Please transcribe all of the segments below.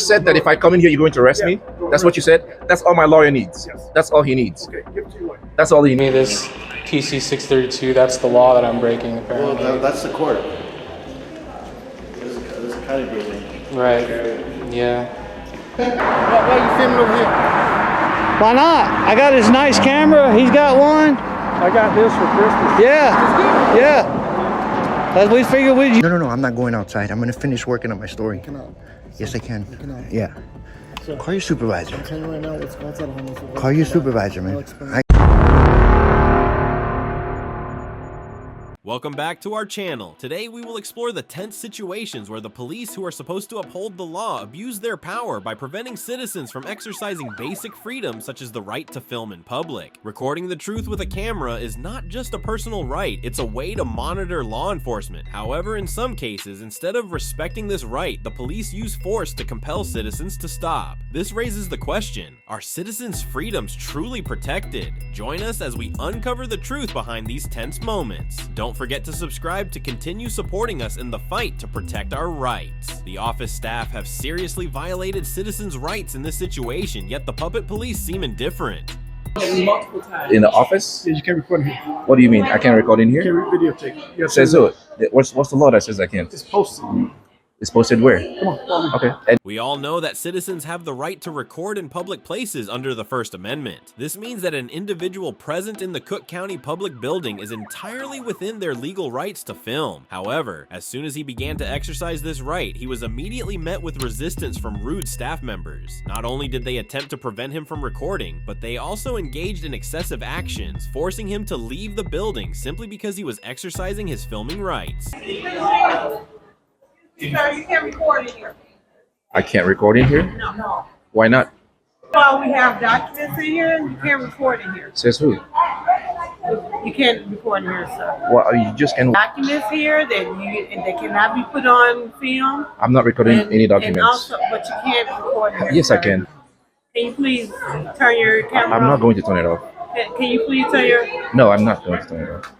just said that if I come in here, you're going to arrest me? That's what you said? That's all my lawyer needs. That's all he needs. Okay, give it to your lawyer. That's all he needs. This PC 632, that's the law that I'm breaking, apparently. Well, that's the court. This is a county building. Right, yeah. Why are you filming over here? Why not? I got his nice camera. He's got one. I got this for Christmas. Yeah. Yeah. We figured we'd... No, I'm not going outside. I'm going to finish working on my story. Yes, I can. Yeah. Call your supervisor. I'm telling you right now what's outside of home. Call your supervisor, man. Welcome back to our channel. Today we will explore the tense situations where the police who are supposed to uphold the law abuse their power by preventing citizens from exercising basic freedoms such as the right to film in public. Recording the truth with a camera is not just a personal right, it's a way to monitor law enforcement. However, in some cases, instead of respecting this right, the police use force to compel citizens to stop. This raises the question, are citizens' freedoms truly protected? Join us as we uncover the truth behind these tense moments. Don't forget to subscribe to continue supporting us in the fight to protect our rights. The office staff have seriously violated citizens' rights in this situation, yet the puppet police seem indifferent. Multiple times. In the office? Yeah, you can't record in here. What do you mean? I can't record in You here? can't videotape. You Says who? What's the law that says I can't? It's posted. It's posted where? Come on. Okay. And We all know that citizens have the right to record in public places under the First Amendment. This means that an individual present in the Cook County public building is entirely within their legal rights to film. However, as soon as he began to exercise this right, he was immediately met with resistance from rude staff members. Not only did they attempt to prevent him from recording, but they also engaged in excessive actions, forcing him to leave the building simply because he was exercising his filming rights. Sir, you can't record in here. I can't record in here? No. Why not? Well, we have documents in here. You can't record in here. Says who? You can't record in here, sir. Well, you just can. Documents here that they cannot be put on film. I'm not recording any And documents. also, but you can't record in here. Yes, I sir. can. Can you please turn your camera I'm not off? going to turn it off. Can you please turn your... No, I'm not going to turn it off.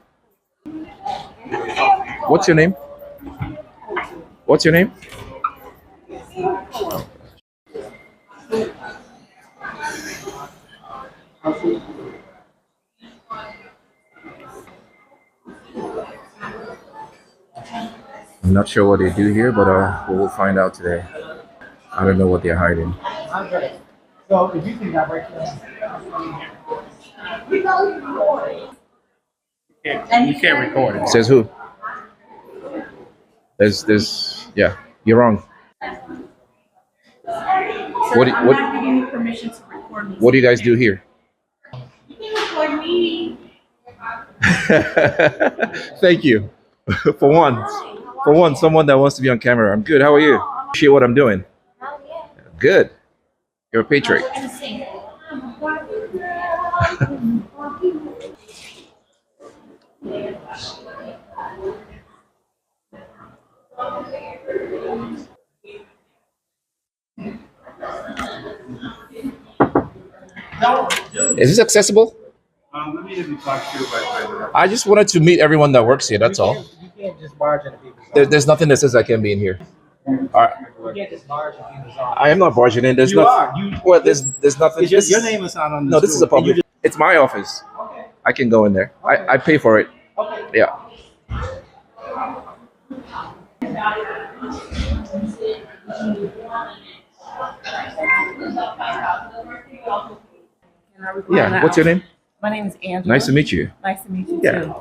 What's your name? What's your name? I'm not sure what they do here, but we'll find out today. I don't know what they're hiding. So if you think I break you can't record it. Says who? There's yeah, you're wrong. Sir, What I'm not giving you permission to record me. What do you guys do here? You can record me. Thank you. For one, someone that wants to be on camera. I'm good. How are you? Appreciate what I'm doing. Good. You're a patriot. Is this accessible? Let me have you talk to you about I just wanted to meet everyone that works here. That's all. You can't just barge into people's There's nothing that says I can't be in here. All right. You can't just barge into people's office. I am not barging in. There's You nothing. are. Well, there's nothing. Your name is not on the No, this is a stool, and you public. It's my office. I can go in there. I pay for it. Yeah. Yeah. What's your name? My name is Angela. Nice to meet you. Nice to meet you Yeah. too.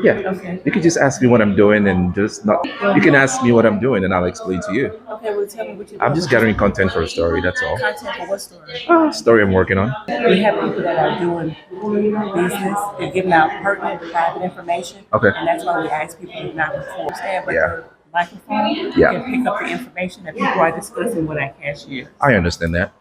Yeah. Okay. You can just ask me what I'm doing and just not. You can ask me what I'm doing and I'll explain to you. Okay, well tell me what you're I'm just gathering content for a story. That's all. Content for what story? Story I'm working on. We have people that are doing business, they're giving out pertinent private information. Okay. And that's why we ask people to not record. Stand by Yeah. the microphone, Yeah. and pick up the information that people are discussing with our cashier. I understand that.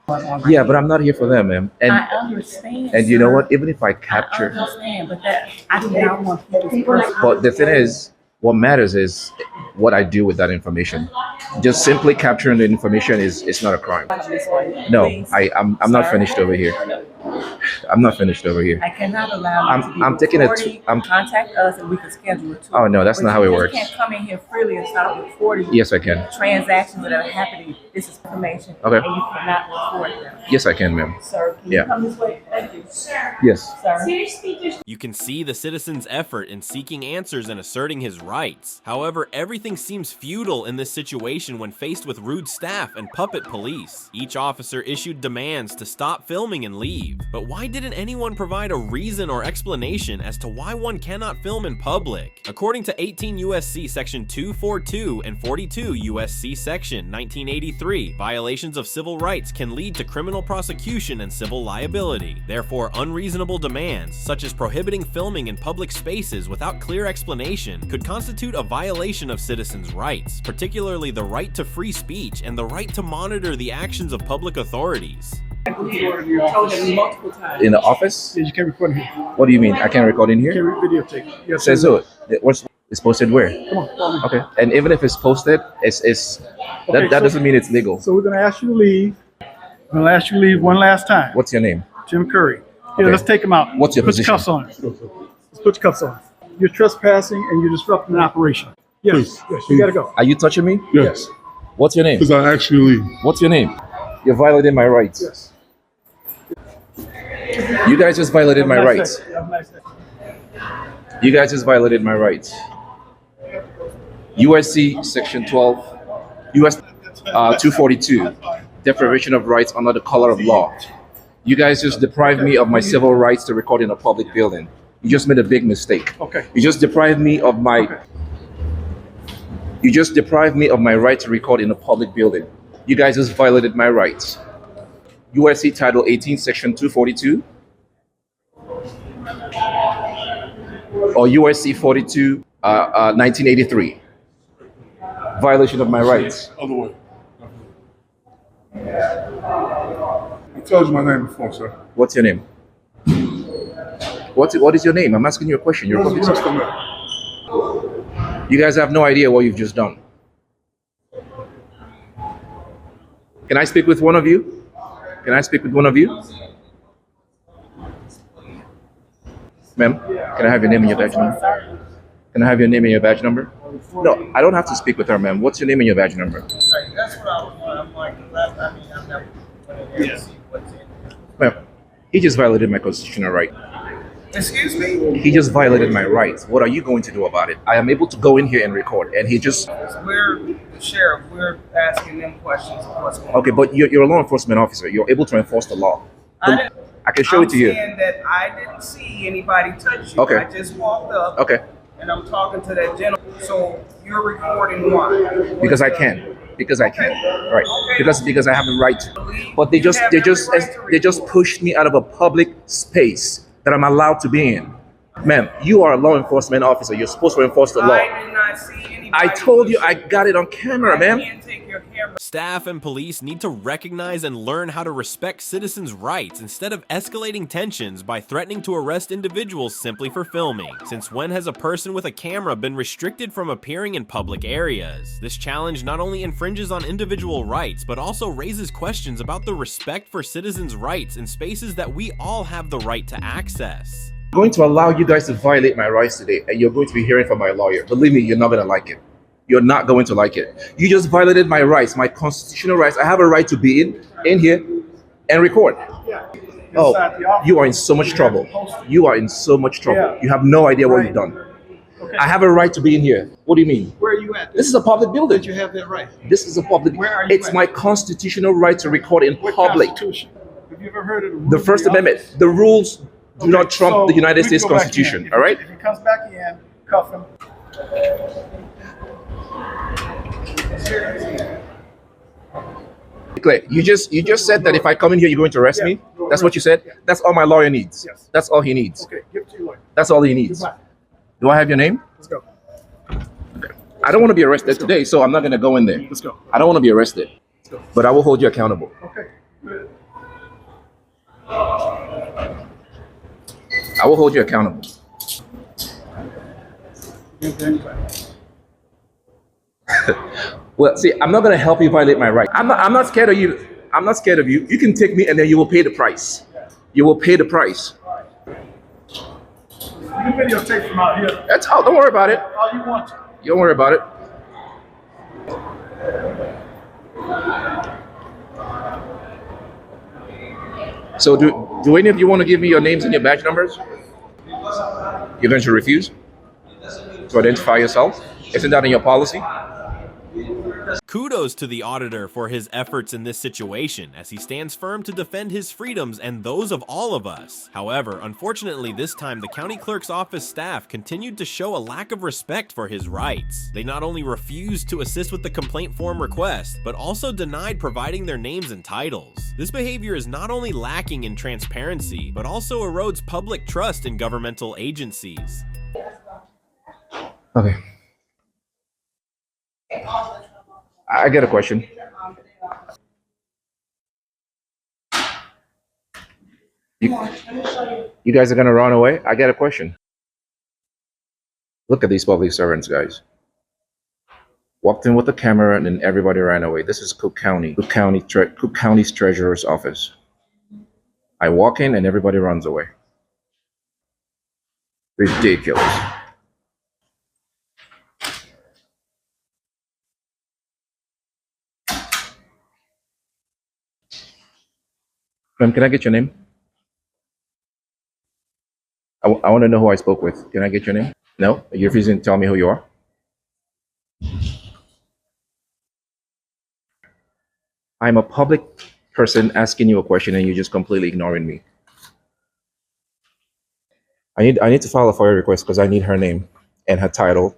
Yeah, but I'm not here for them, man. I understand. And you know sir. what? Even if I I capture, understand, but that I do not want people's personal. but the thing is, what matters is what I do with that information. Just simply capturing the information is not a crime. No, Please. I'm not Sir. finished over here. I'm not finished over here. I cannot allow you to be I'm taking it. recording. I'm. Contact us and we can schedule it too. Oh no, that's But not how you it just works. can't come in here freely and start recording Yes, I can. transactions that are happening This is information. Okay. And you cannot report them. Yes, I can, ma'am. Sir, can Yeah. you come this way? Thank you. Yes. Sir. You can see the citizen's effort in seeking answers and asserting his rights. However, everything seems futile in this situation when faced with rude staff and puppet police. Each officer issued demands to stop filming and leave. But why didn't anyone provide a reason or explanation as to why one cannot film in public? According to 18 USC section 242 and 42 USC section 1983, violations of civil rights can lead to criminal prosecution and civil liability. Therefore, unreasonable demands, such as prohibiting filming in public spaces without clear explanation, could constitute a violation of citizens' rights, particularly the right to free speech and the right to monitor the actions of public authorities. Told him multiple times. In the office? Yeah, you can't record in here. What do you mean? I can't record in You here? can't videotape. You have to Says so. What's it's posted where? Come on, follow me. Okay. And even if it's posted, it's Okay, that so- doesn't mean it's legal. So we're gonna ask you to leave. We're gonna ask you to leave one last time. What's your name? Jim Curry. Here, Okay. let's take him out. What's your put position? Your cuffs on. Let's put your cuffs on. You're trespassing and you're disrupting an operation. Yes, yes, you gotta go. Are you touching me? Yes, What's your name? because I actually What's your name? You're violating my rights. Yes. You guys just violated my Have a nice rights. day. Have a nice day. You guys just violated my rights. USC section 12, US 242, deprivation of rights under the color of law. You guys just deprived me of my civil rights to record in a public building. You just made a big mistake. Okay. You just deprived me of my. Okay. You just deprived me of my right to record in a public building. You guys just violated my rights. USC Title 18, Section 242, or USC 42, 1983. Violation of my rights. other way. I told you my name before, sir. What's your name? What is your name? I'm asking you a question. You're a public Where's the servant. rest of them? You guys have no idea what you've just done. Can I speak with one of you? Can I speak with one of you? Ma'am, can I have your name and your badge number? Can I have your name and your badge number? No, I don't have to speak with her, ma'am. What's your name and your badge number? That's what I was wondering. I'm like, last time I've never went in there to see what's in. Ma'am, he just violated my constitutional right. Excuse me? He just violated my rights. What are you going to do about it? I am able to go in here and record, and he just... We're the sheriff. We're asking them questions of what's going on. Okay, but you're a law enforcement officer. You're able to enforce the law. I can show it to you. I'm saying that I didn't see anybody touch you. Okay. I just walked up. Okay, And I'm talking to that gentleman. So you're recording why? because I can. Because I can. Right. Okay. Because I have the right to. But they You just have they every just right to they just pushed me out of a public space that I'm allowed to be in. Ma'am, you are a law enforcement officer. You're supposed to enforce the law. I did not see anybody. I told you I got it on camera, I ma'am. can't take your camera. Staff and police need to recognize and learn how to respect citizens' rights instead of escalating tensions by threatening to arrest individuals simply for filming. Since when has a person with a camera been restricted from appearing in public areas? This challenge not only infringes on individual rights, but also raises questions about the respect for citizens' rights in spaces that we all have the right to access. I'm going to allow you guys to violate my rights today, and you're going to be hearing from my lawyer. Believe me, you're not going to like it. You're not going to like it. You just violated my rights, my constitutional rights. I have a right to be in here and record. Oh, you are in so much trouble. You are in so much trouble. You have no idea what you've done. I have a right to be in here. What do you mean? Where are you at? This is a public building. You have that right. This is a public. Where are you It's at? my constitutional right to record in What public. Constitution? Have you ever heard of the rules The of First the Amendment. office? The rules do not trump So the United we can States go back Constitution. in. All right? If he comes back in, cuff him. Claire, you just said that if I come in here, you're going to arrest me. That's what you said. That's all my lawyer needs. Yes. That's all he needs. Okay, give it to your lawyer. That's all he needs. Goodbye. Do I have your name? Let's go. I don't want to be arrested today, so I'm not going to go in there. Let's go. I don't want to be arrested, go. but I will hold you accountable. Okay. Good. I will hold you accountable. Give it to anybody. Well, see, I'm not going to help you violate my right. I'm not scared of you. I'm not scared of you. You can take me, and then you will pay the price. You will pay the price. You videotape from out here That's all. Don't worry about it. all you want to. You don't worry about it. So do any of you want to give me your names and your badge numbers? You're going to refuse to identify yourself? Isn't that in your policy? Kudos to the auditor for his efforts in this situation, as he stands firm to defend his freedoms and those of all of us. However, unfortunately this time the county clerk's office staff continued to show a lack of respect for his rights. They not only refused to assist with the complaint form request, but also denied providing their names and titles. This behavior is not only lacking in transparency, but also erodes public trust in governmental agencies. Okay. I get a question. You guys are gonna run away? I get a question. Look at these public servants, guys. Walked in with the camera and then everybody ran away. This is Cook County's treasurer's office. I walk in and everybody runs away. Ridiculous. Ma'am, can I get your name? I want to know who I spoke with. Can I get your name? No? You're refusing to tell me who you are? I'm a public person asking you a question and you're just completely ignoring me. I need to file a FOIA request because I need her name and her title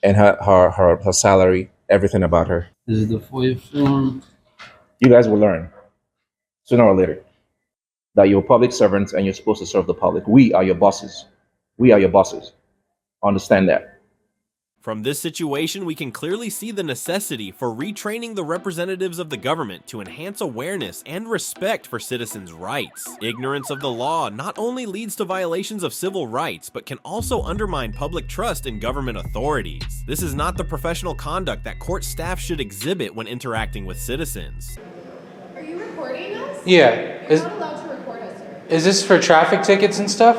and her salary, everything about her. This is the FOIA form. You guys will learn sooner or later that you're public servants and you're supposed to serve the public. We are your bosses. We are your bosses. Understand that. From this situation, we can clearly see the necessity for retraining the representatives of the government to enhance awareness and respect for citizens' rights. Ignorance of the law not only leads to violations of civil rights, but can also undermine public trust in government authorities. This is not the professional conduct that court staff should exhibit when interacting with citizens. Are you recording us? Yeah. You're not allowed to record us, sir. Is this for traffic tickets and stuff?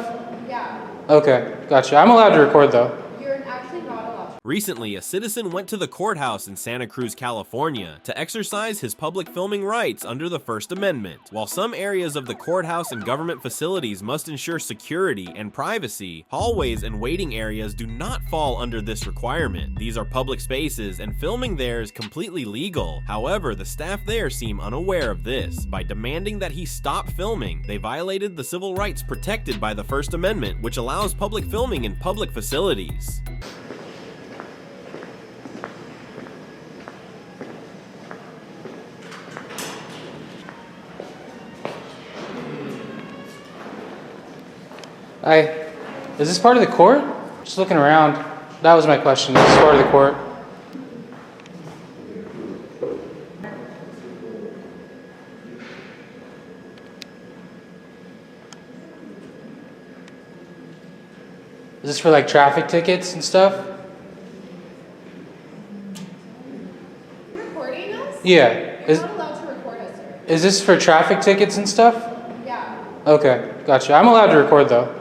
Yeah. Okay, gotcha. I'm allowed to record though. You're actually not allowed to. Recently, a citizen went to the courthouse in Santa Cruz, California to exercise his public filming rights under the First Amendment. While some areas of the courthouse and government facilities must ensure security and privacy, hallways and waiting areas do not fall under this requirement. These are public spaces and filming there is completely legal. However, the staff there seem unaware of this. By demanding that he stop filming, they violated the civil rights protected by the First Amendment, which allows public filming in public facilities. Hi. Is this part of the court? Just looking around. That was my question. Is this part of the court? Is this for like traffic tickets and stuff? Recording us? Yeah. You're not allowed to record us, sir. Is this for traffic tickets and stuff? Yeah. Okay, gotcha. I'm allowed to record though.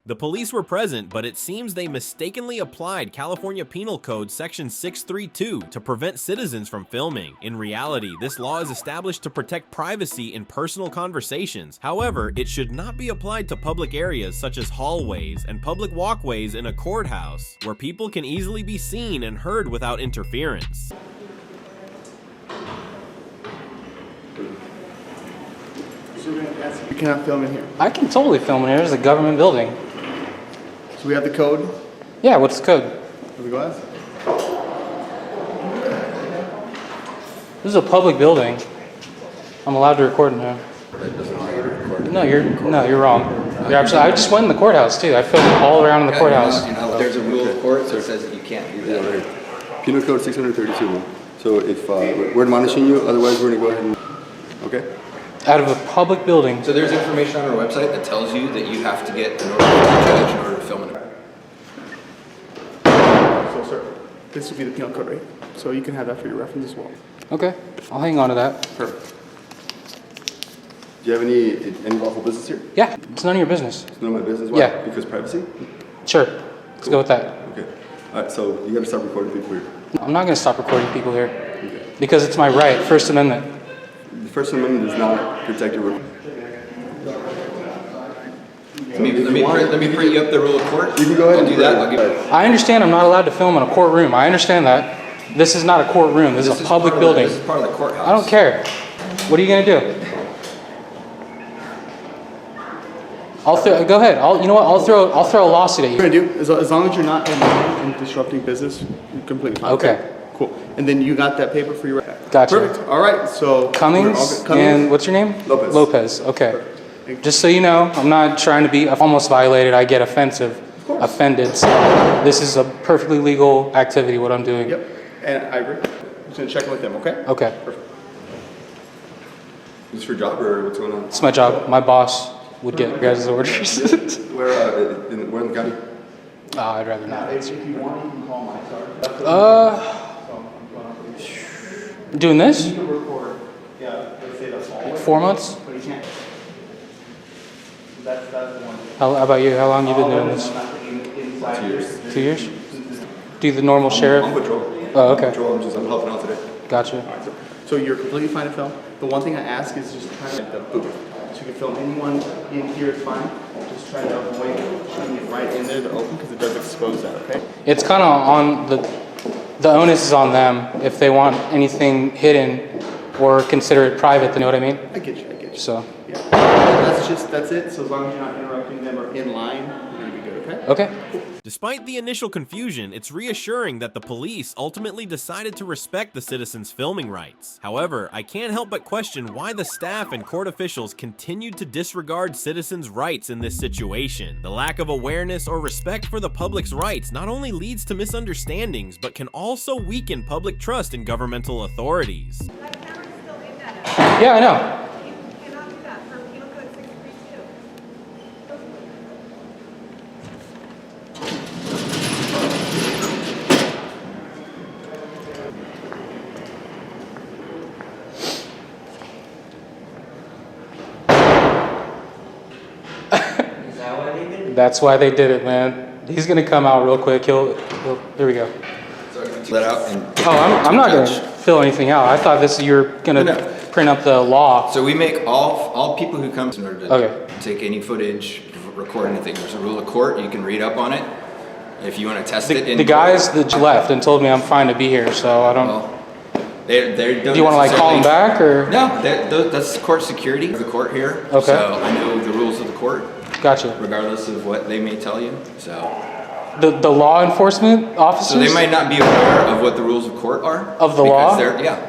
The police were present, but it seems they mistakenly applied California Penal Code Section 632 to prevent citizens from filming. In reality, this law is established to protect privacy in personal conversations. However, it should not be applied to public areas such as hallways and public walkways in a courthouse, where people can easily be seen and heard without interference. You cannot film in here. I can totally film in here. There's a government building. So we have the code. Yeah, what's the code? Have the glass? This is a public building. I'm allowed to record in here. No, you're wrong. You're absolutely. I just went in the courthouse too. I filmed all around in the courthouse. There's a rule of court, so it says that you can't do that. Yeah, right. Penal Code 632, man. So if we're admonishing you, otherwise we're gonna go ahead and, okay? Out of a public building. So there's information on our website that tells you that you have to get an order from the judge in order to film it. So, sir, this would be the penal code, right? So you can have that for your reference as well. Okay, I'll hang on to that. Perfect. Do you have any lawful business here? Yeah, it's none of your business. It's none of my business? Why? Yeah. Because privacy? Sure, let's go with that. Okay. All right, so you gotta stop recording people here. I'm not going to stop recording people here because it's my right, First Amendment. The First Amendment does not protect your. Let me print you up the rule of court. You can go ahead I'll and do that. I'll give it. I understand I'm not allowed to film in a courtroom. I understand that. This is not a courtroom. This is a public building. This is part of the courthouse. I don't care. What are you going to do? Go ahead. You know what? I'll throw a lawsuit at you. What you're gonna do, as long as you're not in disrupting business, you're completely fine. Okay. Cool. And then you got that paper for your. Gotcha. Perfect. All right. So Cummings and what's your name? Lopez. Lopez. Okay. Just so you know, I'm not trying to be almost violated. I get offended. So this is a perfectly legal activity. What I'm doing. Yep. And I agree. I'm just gonna check in with them. Okay. Okay. Perfect. Is this for job or what's going on? It's my job. My boss would get your guys' orders. Where in the county? I'd rather not. If you want, you can call my Doing this? You can record. Yeah. Let's say that's all. 4 months? But you can't. That's the one. How about you? How long you been doing this? 2 years. 2 years? Do the normal sheriff? I'm patrol. Oh, okay. I'm helping out today. Gotcha. So you're completely fine to film. The one thing I ask is just kind of the booth. So you can film anyone in here, it's fine. Just try to avoid shooting it right in there, the open, because it does expose that, okay? It's kind of on the onus is on them if they want anything hidden or consider it private. You know what I mean? I get you. So. Yeah. That's it. So as long as you're not interrupting them or in line, you're gonna be good, okay? Okay. Despite the initial confusion, it's reassuring that the police ultimately decided to respect the citizens' filming rights. However, I can't help but question why the staff and court officials continued to disregard citizens' rights in this situation. The lack of awareness or respect for the public's rights not only leads to misunderstandings, but can also weaken public trust in governmental authorities. That camera's still in that. Yeah, I know. You cannot do that for Penal Code 632. That's why they did it, man. He's gonna come out real quick. Here we go. Let out and. Oh, I'm not gonna fill anything out. I thought you're gonna print up the law. So we make all people who come in order to Okay. take any footage, record anything. There's a rule of court. You can read up on it. If you want to test it. The guys that left and told me I'm fine to be here, so I don't. Well, they Do you want to like call them back or? No, that's court security. The court here. Okay. So I know the rules of the court. Gotcha. Regardless of what they may tell you. So. The law enforcement officers. So they might not be aware of what the rules of court are. Of the law. Yeah.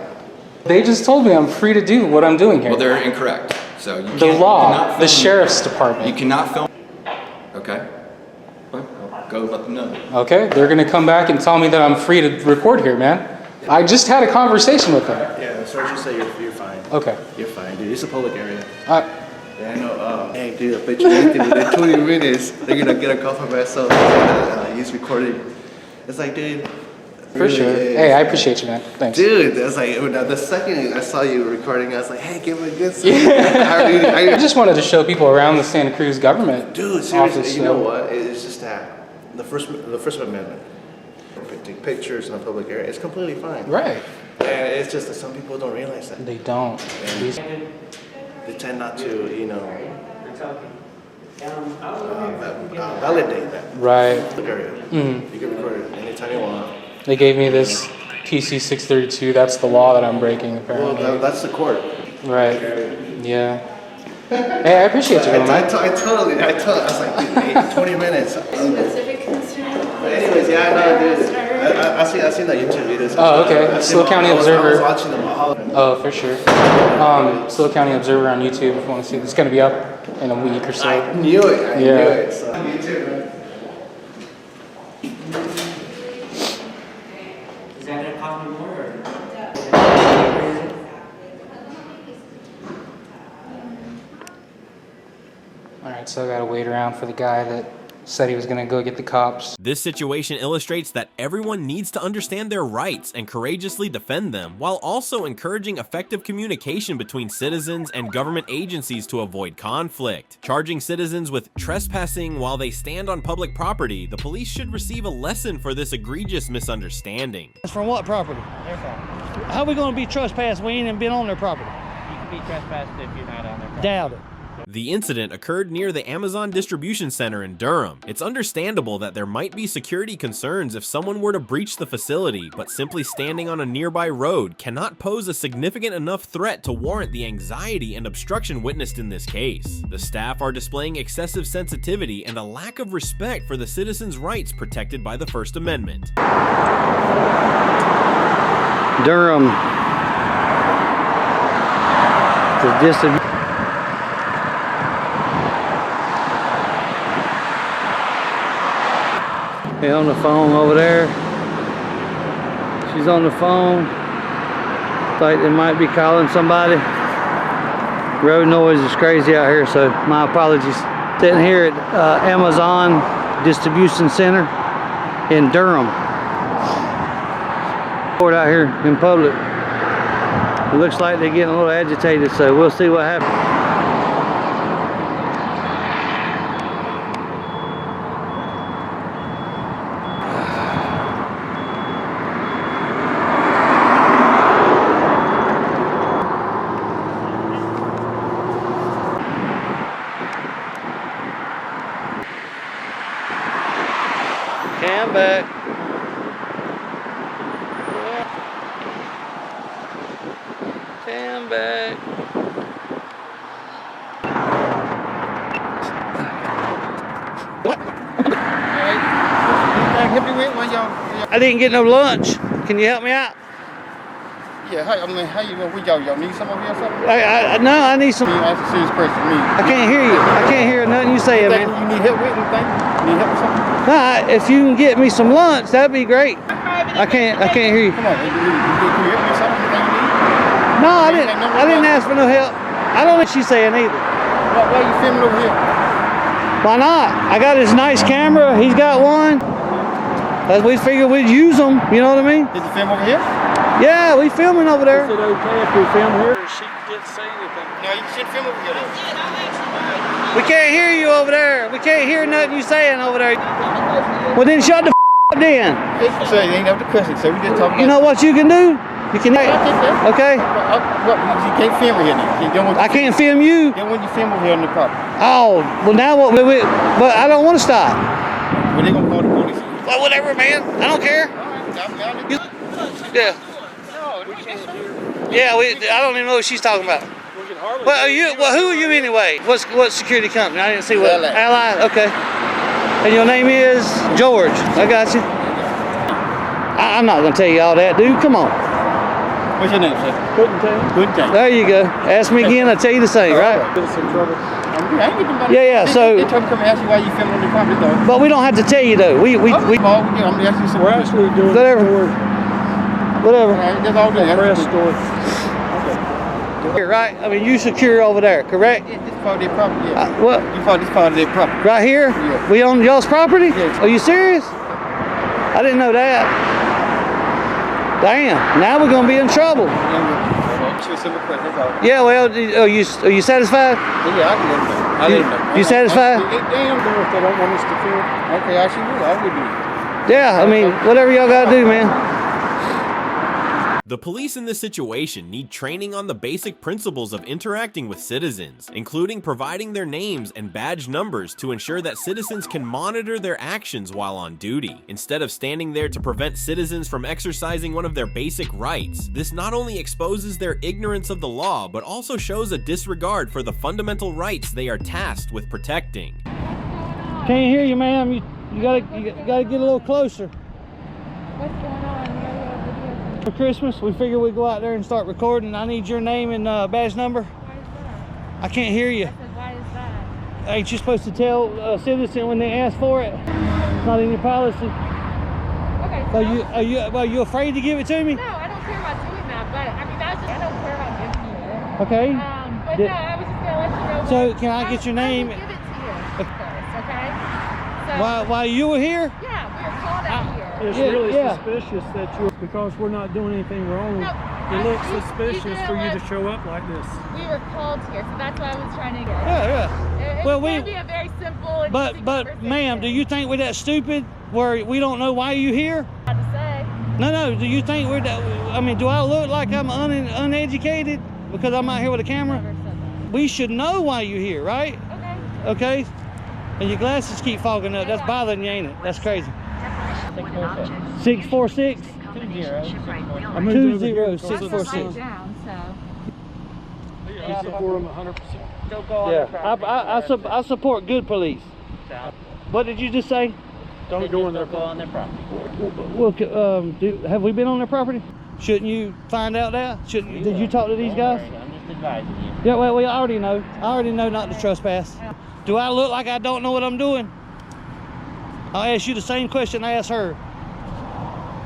They just told me I'm free to do what I'm doing here. Well, they're incorrect. So you can't. The law. You cannot film, the sheriff's department. You cannot film. Okay. Well, I'll go let them know. Okay, they're gonna come back and tell me that I'm free to record here, man. I just had a conversation with them. Yeah, Sergeant said you're fine. Okay. You're fine, dude. It's a public area. Yeah, I know. Hey, dude, I bet you anything within 20 minutes, they're gonna get a call from myself. He's recording. It's like, dude. For sure. Hey, I appreciate you, man. Thanks. Dude, that's like, the second I saw you recording, I was like, hey, give him a good song. I just wanted to show people around the Santa Cruz government. Dude, seriously, office, you know what? It's just that the First Amendment. Take pictures in a public area, it's completely fine. Right. And it's just that some people don't realize that. They don't. They tend not to, validate that. Right. You can record it anytime you want. They gave me this PC 632. That's the law that I'm breaking, apparently. Well, that's the court. Right. Yeah. Hey, I appreciate you, man. I was like, 20 minutes. Specific concern. But anyways, yeah, I know, dude. I seen that YouTube videos. Oh, okay. Slow County Observer. I was watching them all. Oh, for sure. Slow County Observer on YouTube if you want to see. It's going to be up in a week or so. I knew it. I knew it. So. YouTube, man. Is that a copy more? All right, so I got to wait around for the guy that said he was gonna go get the cops. This situation illustrates that everyone needs to understand their rights and courageously defend them, while also encouraging effective communication between citizens and government agencies to avoid conflict. Charging citizens with trespassing while they stand on public property, the police should receive a lesson for this egregious misunderstanding. It's from what property? Their property. How are we going to be trespassed? We ain't even been on their property. You can be trespassed if you're not on their property. Doubt it. The incident occurred near the Amazon distribution center in Durham. It's understandable that there might be security concerns if someone were to breach the facility, but simply standing on a nearby road cannot pose a significant enough threat to warrant the anxiety and obstruction witnessed in this case. The staff are displaying excessive sensitivity and a lack of respect for the citizens' rights protected by the First Amendment. Durham. The distribution. On the phone over there. She's on the phone. Like they might be calling somebody. Road noise is crazy out here, so my apologies. Sitting here at Amazon Distribution Center in Durham. Out here in public. It looks like they're getting a little agitated, so we'll see what happens. Cam back. Cam back. I didn't get no lunch. Can you help me out? Yeah, how you with y'all? Y'all need some over here or something? No, I need some. You ask a serious question to me. I can't hear you. I can't hear nothing you say, man. You need help with anything? You need help with something? Nah, if you can get me some lunch, that'd be great. I can't hear you. Come on, you help me with something? Anything you need? No, I didn't ask for no help. I don't think she's saying either. Why are you filming over here? Why not? I got his nice camera. He's got one. We figured we'd use them. You know what I mean? Did you film over here? Yeah, we filming over there. Is it okay if we film here? She didn't say anything. No, you should film over here though. We can't hear you over there. We can't hear nothing you saying over there. Well, then shut the up then. So you ain't have to question, so we just talking. You know what you can do? You can. Okay. You can't film over here now. I can't film you. Then when you film over here on the property. Oh, well now what? But I don't want to stop. Well, they gonna call the police. Well, whatever, man. I don't care. Yeah. Yeah, I don't even know what she's talking about. Well, who are you anyway? What security company? I didn't see what. Allied. Okay. And your name is George. I got you. I'm not gonna tell you all that, dude. Come on. What's your name, sir? Couldn't tell you. Couldn't tell you. There you go. Ask me again, I'll tell you the same, right? Get us in trouble. Yeah. So. They told me to come and ask you why you filming on the property though. But we don't have to tell you though. We. I'm gonna ask you something. We're actually doing Whatever. All right, that's all good. press story. Here, right? I mean, you secure over there, correct? Yeah, this part of their property. Yeah. What? You thought this part of their property. Right here? Yeah. We on y'all's property? Yeah. Are you serious? I didn't know that. Damn. Now we're gonna be in trouble. Yeah. Well, are you satisfied? Yeah, I can let them know. I let them know. You satisfied? Damn, if they don't want us to film. Okay, I should do. I would do. Yeah. I mean, whatever y'all gotta do, man. The police in this situation need training on the basic principles of interacting with citizens, including providing their names and badge numbers to ensure that citizens can monitor their actions while on duty, instead of standing there to prevent citizens from exercising one of their basic rights. This not only exposes their ignorance of the law, but also shows a disregard for the fundamental rights they are tasked with protecting. Can't hear you, ma'am. You gotta get a little closer. What's going on? For Christmas, we figured we'd go out there and start recording. I need your name and badge number. Why is that? I can't hear you. I said, why is that? Ain't you supposed to tell a citizen when they ask for it? It's not in your policy. Okay. So Are you afraid to give it to me? no, I don't care about doing that, but I mean, that's just, I don't care about giving you it. Okay. But no, I was just gonna let you know. So can I get your name? I will give it to you, of course, okay? So While you were here? Yeah, we were called out here. It's Yeah, really yeah. suspicious that you, because we're not doing anything wrong. No, It looks you suspicious know for you to what? show up like this. We were called here, so that's why I was trying to get. Yeah. It's Well, gonna be a very simple. And easy But conversation. ma'am, do you think we're that stupid where we don't know why you here? Hard to say. No. Do you think we're that? I mean, do I look like I'm uneducated because I'm out here with a camera? Never said that. We should know why you're here, right? Okay. Okay. And your glasses keep fogging up. That's bothering you, ain't it? That's crazy. 646 I moved over here 20646. Down, so. I support them 100%. Don't go on Yeah, their property. I support good police. What did you just say? Don't go in there. Don't go on their property. Well, have we been on their property? Shouldn't you find out that? Did you talk to these guys? I'm just advising you. Yeah, well, I already know. I already know not to trespass. Do I look like I don't know what I'm doing? I'll ask you the same question I asked her.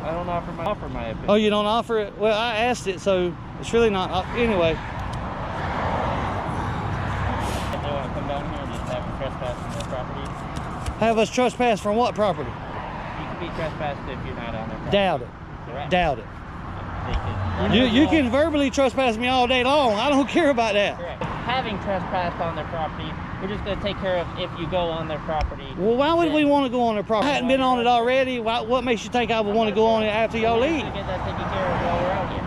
I don't offer my opinion. Oh, you don't offer it? Well, I asked it, so it's really not. Anyway. If they want to come down here and just have them trespass on their property, Have us trespass from what property? you can be trespassed if you're not on their property. Doubt it. Correct. Doubt it. They can- You can verbally trespass me all day long. I don't care about that. Correct. Having trespassed on their property, we're just going to take care of if you go on their property. Well, why would we want to go on their property? I hadn't been on it already. What makes you think I would want to go on it after y'all leave? To get that taken care of while we're out here.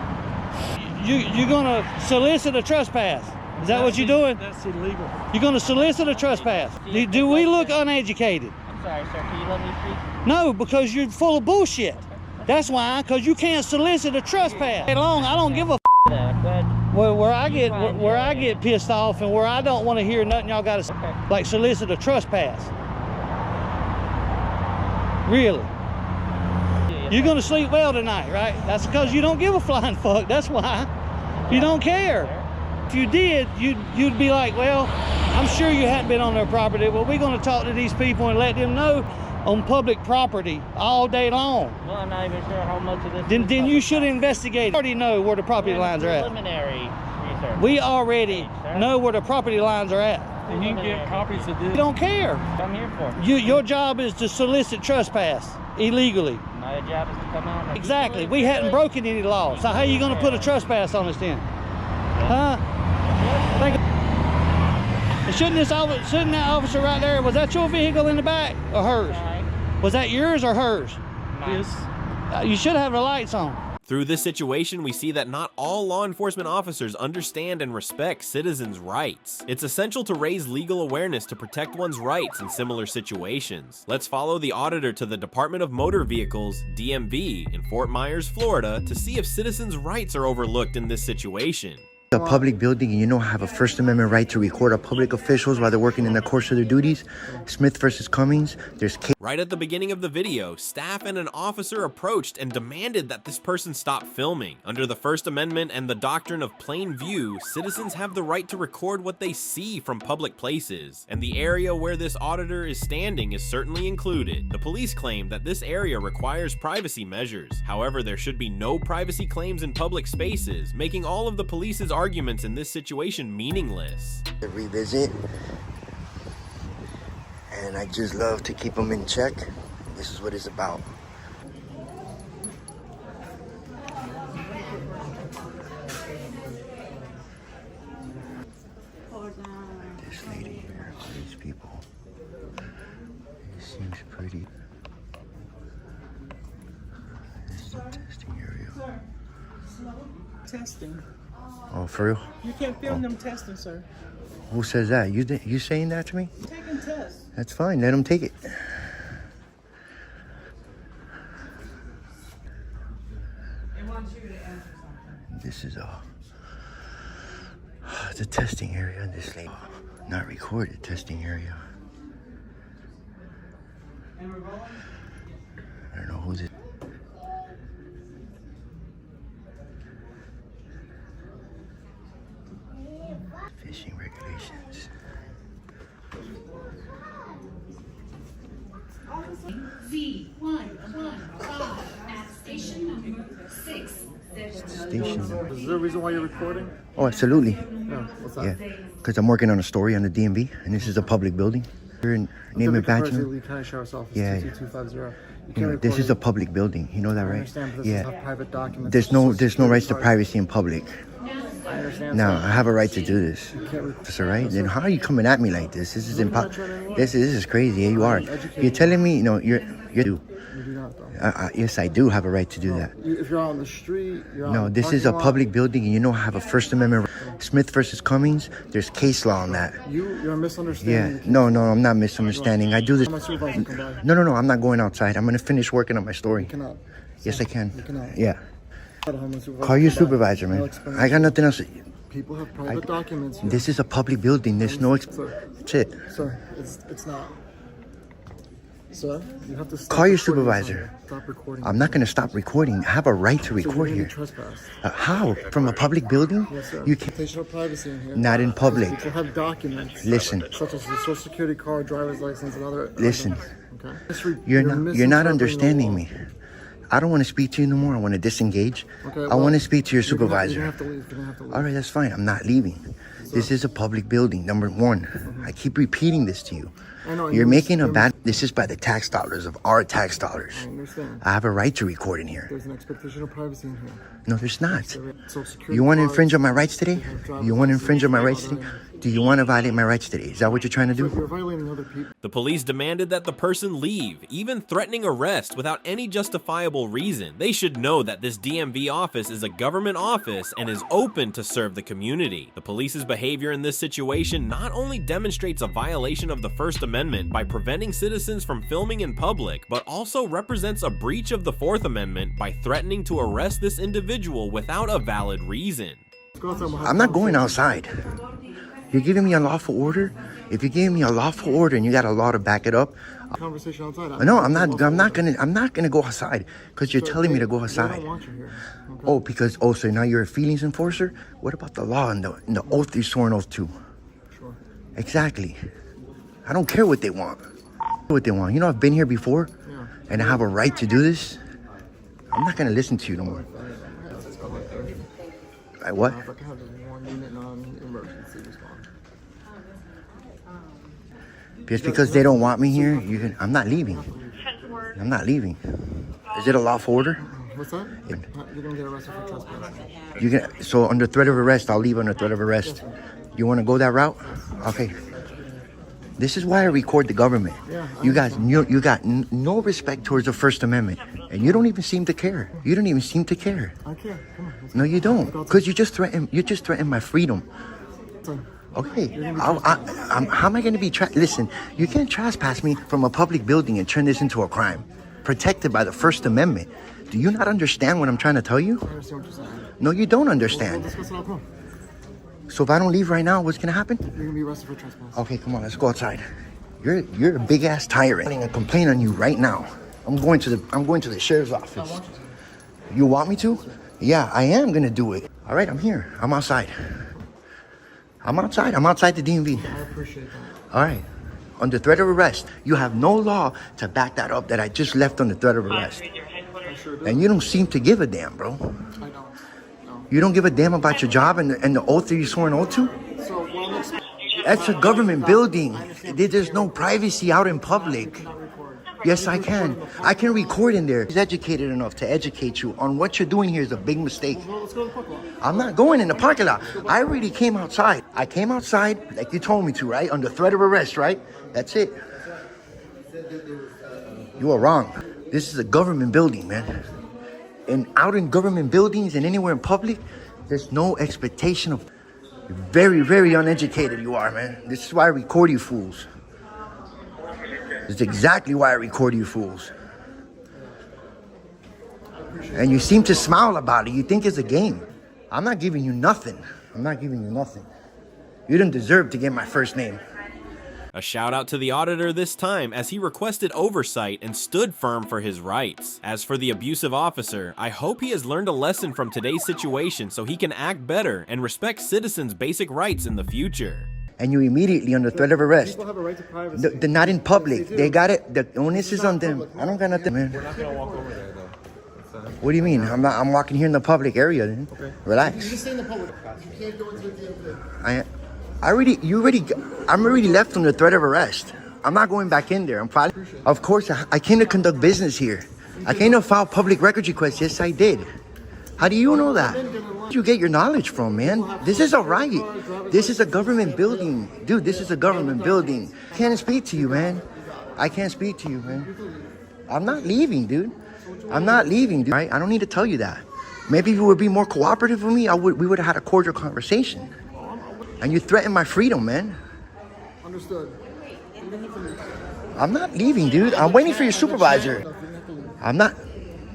You're gonna solicit a trespass. Is that what you're doing? That's illegal. You're gonna solicit a trespass. Do we look uneducated? I'm sorry, sir. Can you let me speak? No, because you're full of bullshit. That's why, because you can't solicit a trespass. I don't give a But well, where I get pissed off and where I don't want to hear nothing y'all got to like solicit a trespass. Really? You're gonna sleep well tonight, right? That's because you don't give a flying fuck. That's why. You don't care. If you did, you'd be like, well, I'm sure you hadn't been on their property. Well, we're gonna talk to these people and let them know on public property all day long. well, I'm not even sure how much of this. Then you should investigate. You already know where the property lines are at. Preliminary research. We already know where the property lines are at. And you can get copies of You this. don't care. I'm here for. Your job is to solicit trespass illegally. My job is to come out. And Exactly. We hadn't broken any laws. So how are you going to put a trespass on us then? Huh? Shouldn't that officer right there, was that your vehicle in the back or hers? Was that yours or hers? Yes. You should have the lights on. Through this situation, we see that not all law enforcement officers understand and respect citizens' rights. It's essential to raise legal awareness to protect one's rights in similar situations. Let's follow the auditor to the Department of Motor Vehicles, DMV, in Fort Myers, Florida, to see if citizens' rights are overlooked in this situation. A public building, and you know, have a First Amendment right to record our public officials while they're working in the course of their duties. Smith versus Cummings. There's Right at the beginning of the video, staff and an officer approached and demanded that this person stop filming. Under the First Amendment and the doctrine of plain view, citizens have the right to record what they see from public places, and the area where this auditor is standing is certainly included. The police claim that this area requires privacy measures. However, there should be no privacy claims in public spaces, making all of the police's arguments in this situation meaningless. revisit, and I just love to keep them in check. This is what it's about. This lady here, these people, it seems pretty. This is the testing area. Testing. Oh, for real? You can't film them testing, sir. Who says that? You saying that to me? Taking tests. That's fine. Let them take it. They want you to answer something. This is the testing area. This lady, not recorded testing area. I don't know who this. Fishing regulations. Z115 at station number 6. Station. Is there a reason why you're recording? Oh, absolutely. No. What's that? Yeah, because I'm working on a story on the DMV, and this is a public building. Your name and badge number? Lee County Sheriff's Office, Yeah. 22250. You know, this is a public building. You know that, I right? understand, but this Yeah. is private documents. There's no rights to privacy in public. I understand. No, I have a right to do this. You can't That's all right. Then how are you coming at me like this? This is impossible. This is crazy. Yeah, you are. You're telling me, no, you do. You do not, though. Yes, I do have a right to do that. If you're out on the street, you're out No, in the this is a parking lot, public building, and you know I have a First Amendment. Smith versus Cummings. There's case law on that. You're misunderstanding. Yeah. No, I'm not misunderstanding. I do this. My supervisor can buy. No. I'm not going outside. I'm gonna finish working on my story. You cannot. Yes, I can. You cannot. Yeah. My supervisor Call your can buy. supervisor, I'll man. explain I got nothing else. People have private documents. Here. This is a public building. There's no. Sir. That's it. Sir, it's not. Sir, you have to stop Call your recording supervisor. this. Stop recording. I'm not gonna stop recording. I have a right to So you're record gonna be here. trespassed. How? From a public building? Yes, sir. You can't. Invasion of privacy in here. Not in public. People have documents. Listen. Such as the social security card, driver's license, and other. Listen. Okay. You're not understanding me. I don't want to speak to you no more. I want to disengage. Okay, I want to speak to your you're gonna supervisor. have to leave. You're gonna have to leave. All right, that's fine. I'm not leaving. This is a public building, number one. I keep repeating this to you. I know, You're making a bad. This is by the tax dollars of our tax dollars. I understand. I have a right to record in here. There's an expectation of privacy in here. No, there's not. Social security You want to cards, infringe on my rights today? driver's You want to license, infringe on my rights other- today? Do you want to violate my rights today? Is that what you're trying to You're do? violating other people. The police demanded that the person leave, even threatening arrest without any justifiable reason. They should know that this DMV office is a government office and is open to serve the community. The police's behavior in this situation not only demonstrates a violation of the First Amendment by preventing citizens from filming in public, but also represents a breach of the Fourth Amendment by threatening to arrest this individual without a valid reason. I'm not going outside. You're giving me a lawful order? If you're giving me a lawful order and you got a law to back it up, Conversation outside. no, I'm not gonna go outside because you're telling me to go They outside. don't want you here. Okay? So now you're a feelings enforcer? What about the law and the oath you swore an oath to? Sure. Exactly. I don't care what they want. What they want. You know, I've been here before, and I have a right to do this. I'm not gonna listen to you no more. What? If I can have just one unit non-emergency response. Just because they don't want me here, I'm not leaving. I'm not leaving. Is it a lawful order? What's that? You're gonna get arrested for trespassing. So under threat of arrest, I'll leave under threat of arrest. You want to go that route? Okay. This is why I record the government. You got no respect towards the First Amendment, and you don't even seem to care. You don't even seem to care. I care. Come on. No, you don't, because you just threatened my freedom. Okay. How am I going to be? Listen, you can't trespass me from a public building and turn this into a crime, protected by the First Amendment. Do you not understand what I'm trying to tell you? I understand what you're saying. No, you don't We'll understand. discuss it out. So if I don't leave right now, what's gonna happen? You're gonna be arrested for trespassing. Okay, come on, let's go outside. You're a big ass tyrant. I'm getting a complaint on you right now. I'm going to the sheriff's office. You want me to? Yeah, I am gonna do it. All right, I'm here. I'm outside. I'm outside the DMV. I appreciate that. All right. Under threat of arrest. You have no law to back that up that I just left under threat of arrest. I sure do. And you don't seem to give a damn, bro. I don't. No. You don't give a damn about your job and the oath that you swore an oath to? So what I'm expecting. That's a government building. There's no privacy out in public. Yes, I can. I can record in there. He's educated enough to educate you on what you're doing here is a big mistake. Well, let's go to the parking lot. I'm not going in the parking lot. I already came outside. I came outside like you told me to, right? Under threat of arrest, right? That's it. You are wrong. This is a government building, man. And out in government buildings and anywhere in public, there's no expectation of... You're very, very uneducated you are, man. This is why I record you fools. This is exactly why I record you fools. And you seem to smile about it. You think it's a game. I'm not giving you nothing. I'm not giving you nothing. You didn't deserve to get my first name. A shout out to the auditor this time as he requested oversight and stood firm for his rights. As for the abusive officer, I hope he has learned a lesson from today's situation so he can act better and respect citizens' basic rights in the future. And you immediately under threat of arrest. People have a right to privacy. They're not in public. They got it. The onus is on them. I don't got nothing, man. We're not gonna walk over there though. What do you mean? I'm walking here in the public area. Then. Okay. Relax. You just stay in the public. You can't go into the DMV. I'm already left under threat of arrest. I'm not going back in there. I'm probably, of course, I came to conduct business here. I came to file public records requests. Yes, I did. How do you know that? Where'd you get your knowledge from, man? This is a riot. This is a government building. Dude, this is a government building. I can't speak to you, man. I can't speak to you, man. I'm not leaving, dude. I'm not leaving, dude. Right? I don't need to tell you that. Maybe if you would be more cooperative with me, we would have had a cordial conversation. And you threatened my freedom, man. Understood. I'm not leaving, dude. I'm waiting for your supervisor. I'm not.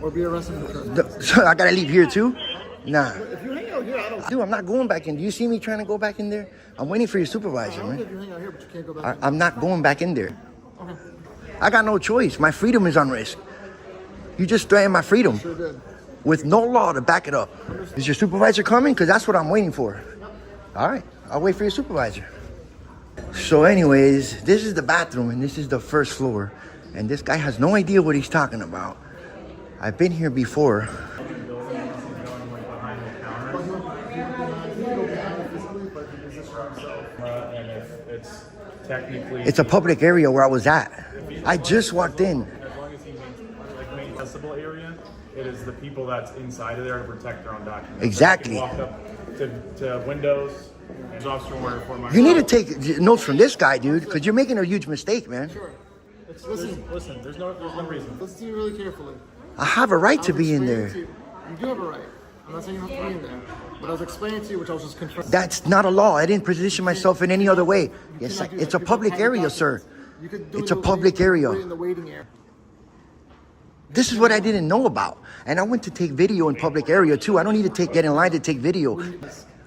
Or be arrested for So I gotta leave here too? Nah. If you hang out here, I don't. Dude, I'm not going back in. Do you see me trying to go back in there? I'm waiting for your supervisor, man. If you hang out here, but you can't go back. I'm not going back in there. Okay. I got no choice. My freedom is on risk. You just threatened my freedom. Sure did. With no law to back it up. Is your supervisor coming? Because that's what I'm waiting for. All right. I'll wait for your supervisor. So anyways, this is the bathroom and this is the first floor. And this guy has no idea what he's talking about. I've been here before. It's a public area where I was at. I just walked in. As long as he maintains like accessible area, it is the people that's inside of there to protect their own documents. Exactly. So walk up to windows. You need to take notes from this guy, dude, because you're making a huge mistake, man. Sure. Listen, there's no reason. Listen to me really carefully. I have a right to be in there. You do have a right. I'm not saying you have to be in there. But I was explaining to you, which I was just confirming. That's not a law. I didn't position myself in any other way. Yes, it's a public area, sir. It's a public area. In the waiting area. This is what I didn't know about. And I went to take video in public area too. I don't need to get in line to take video.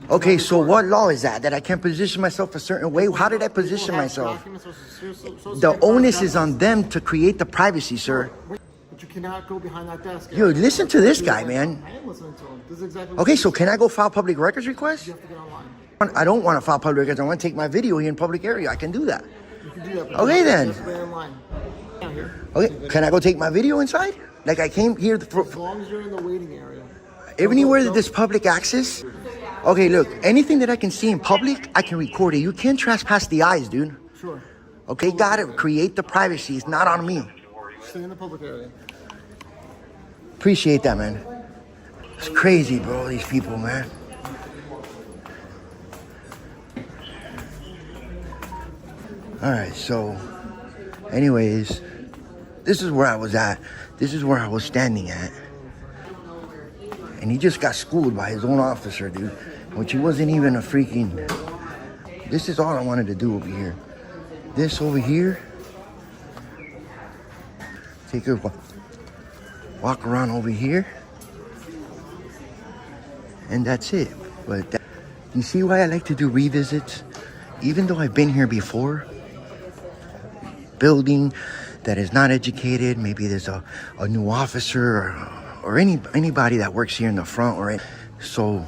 Okay, so what law is that? That I can't position myself a certain way? How did I position myself? The onus is on them to create the privacy, sir. But you cannot go behind that desk. Yo, listen to this guy, man. I am listening to him. This is exactly Okay, so can I go file public records request? You have to get online. I don't want to file public records. I want to take my video here in public area. I can do that. You can do that. Okay, then. You have to get online. Down here. Okay, can I go take my video inside? Like I came here for... As long as you're in the waiting area. Anywhere that there's public access? Okay, look, anything that I can see in public, I can record it. You can't trespass the eyes, dude. Sure. Okay, got it. Create the privacy. It's not on me. Stay in the public area. Appreciate that, man. It's crazy, bro, these people, man. All right, so anyways, this is where I was at. This is where I was standing at. And he just got schooled by his own officer, dude. Which he wasn't even a freaking... This is all I wanted to do over here. This over here. Take a walk around over here. And that's it. But you see why I like to do revisits? Even though I've been here before. Building that is not educated. Maybe there's a new officer or anybody that works here in the front. So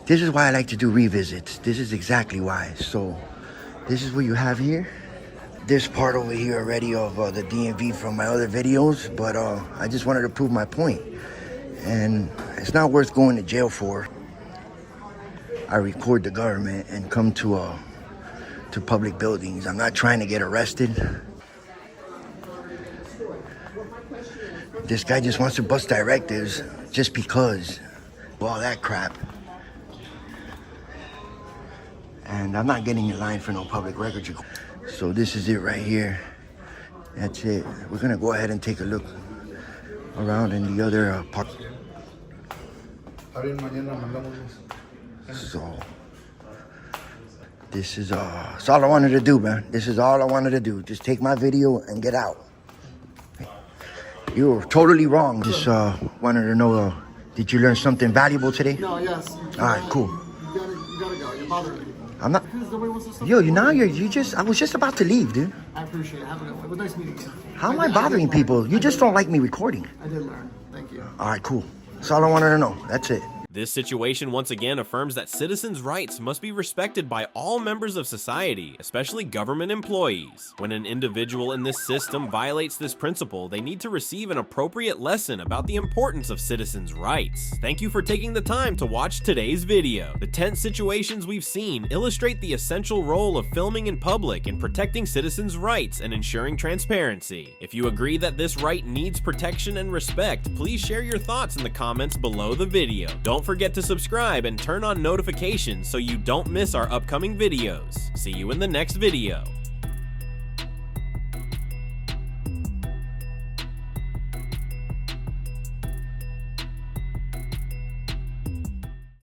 this is why I like to do revisits. This is exactly why. So this is what you have here. This part over here already of the DMV from my other videos. But I just wanted to prove my point. And it's not worth going to jail for. I record the government and come to public buildings. I'm not trying to get arrested. This guy just wants to bust directives just because of all that crap. And I'm not getting in line for no public records. So this is it right here. That's it. We're gonna go ahead and take a look around in the other park. So this is that's all I wanted to do, man. This is all I wanted to do. Just take my video and get out. You were totally wrong. Just wanted to know, did you learn something valuable today? No, yes. All right, cool. You gotta go. You're bothering me. I'm not. Because nobody wants to stop Yo, I was just about to leave, dude. I appreciate it. It was nice meeting you. How am I bothering people? You just don't like me recording. I did learn. Thank you. All right, cool. That's all I wanted to know. That's it. This situation once again affirms that citizens' rights must be respected by all members of society, especially government employees. When an individual in this system violates this principle, they need to receive an appropriate lesson about the importance of citizens' rights. Thank you for taking the time to watch today's video. The tense situations we've seen illustrate the essential role of filming in public in protecting citizens' rights and ensuring transparency. If you agree that this right needs protection and respect, please share your thoughts in the comments below the video. Don't forget to subscribe and turn on notifications so you don't miss our upcoming videos. See you in the next video.